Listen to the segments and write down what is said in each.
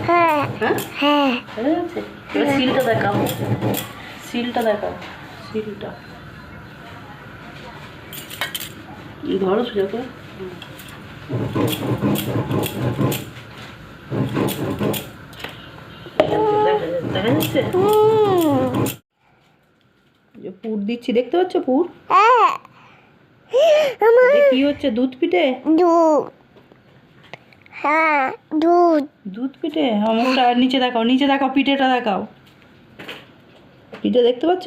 হ্যাঁ হ্যাঁ সিলটা দেখাও, সিলটা দেখাও, সিলটা ধরো সোজা করে। দেখা যাচ্ছে যে পুর দিচ্ছি, দেখতে পাচ্ছ পুর? কি হচ্ছে? দুধ পিঠে? হ্যাঁ দুধ দুধ পিঠে। আমারটা নিচে দেখাও, নিচে দেখাও, পিঠেটা দেখাও। পিঠে দেখতে পাচ্ছ?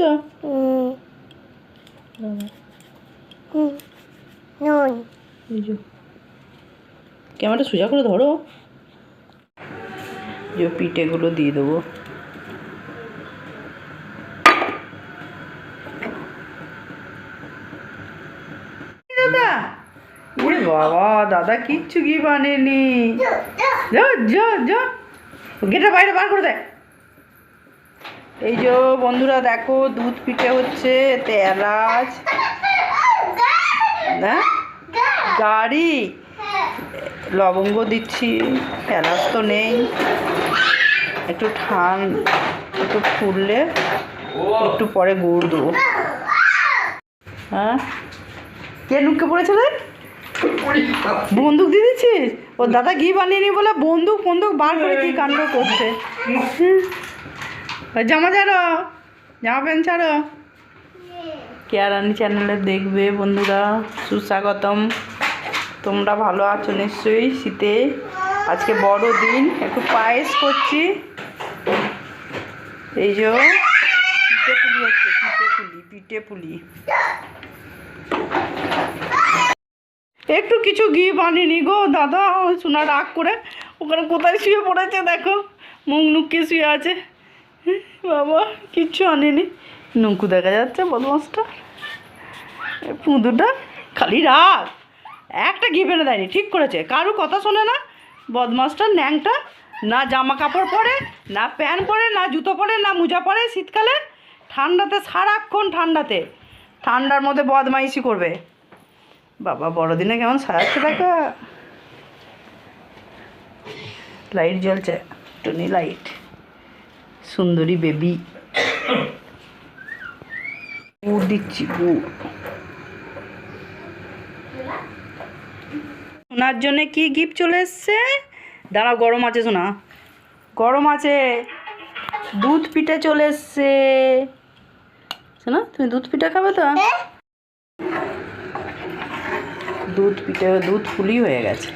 ক্যামেরাটা সোজা করে ধরো। যে পিঠেগুলো দিয়ে দেবো। দাদা, বাবা দাদা কিচ্ছু কি বানেনি। গেটের বাইরে বার করে দেয়। এই যে বন্ধুরা দেখো, দুধ পিঠে হচ্ছে, এতে এলাচ, গাড়ি, লবঙ্গ দিচ্ছি, এলাচ তো নেই, একটু একটু ফুললে একটু পরে গুড় দেবো। হ্যাঁ, কে নুকে পড়েছে রে? বন্দুক দিয়ে দিচ্ছিস? ওর দাদা ঘি বানিয়ে নি বলে বন্দুক বার করে কি কাণ্ড করছে। জামা ছাড়ো, জামা প্যান্ট ছাড়ো। কেয়ারানি চ্যানেলে দেখবে বন্ধুরা, সুস্বাগতম। তোমরা ভালো আছো নিশ্চয়ই? শীতে আজকে বড় দিন, একটু পায়েস করছি। এই যে পিঠে পুলি হচ্ছে, পিঠে পুলি। একটু কিছু ঘি বানিনি গো দাদা, শোনা রাগ করে ওখানে কোথায় শুয়ে পড়েছে দেখো, মুখ নুকিয়ে শুয়ে আছে। বাবা কিচ্ছু আনিনি। নুকু দেখা যাচ্ছে বদমাসটা, পুঁদুটা খালি রাগ, একটা ঘি ফেলে দেয়নি। ঠিক করেছে, কারো কথা শোনে না বদমাসটা, ন্যাংটা। না জামা কাপড় পরে, না প্যান্ট পরে, না জুতো পরে, না মোজা পরে। শীতকালে ঠান্ডাতে সারাক্ষণ ঠান্ডার মধ্যে বদমাইশি করবে। বাবা বড়দিনে কেমন সাজাচ্ছে দেখো, লাইট জ্বলছে, টুনি লাইট, সুন্দরী বেবি। গুড় দিচ্ছি, গুড়। সোনার জন্যে কি গিফট চলে এসছে? দাঁড়াও, গরম আছে সোনা, গরম আছে। দুধ পিঠে চলে এসছে। শোনা, তুমি দুধ পিঠে খাবে তো? দুধ পিঠে, দুধ ফুলি হয়ে গেছে।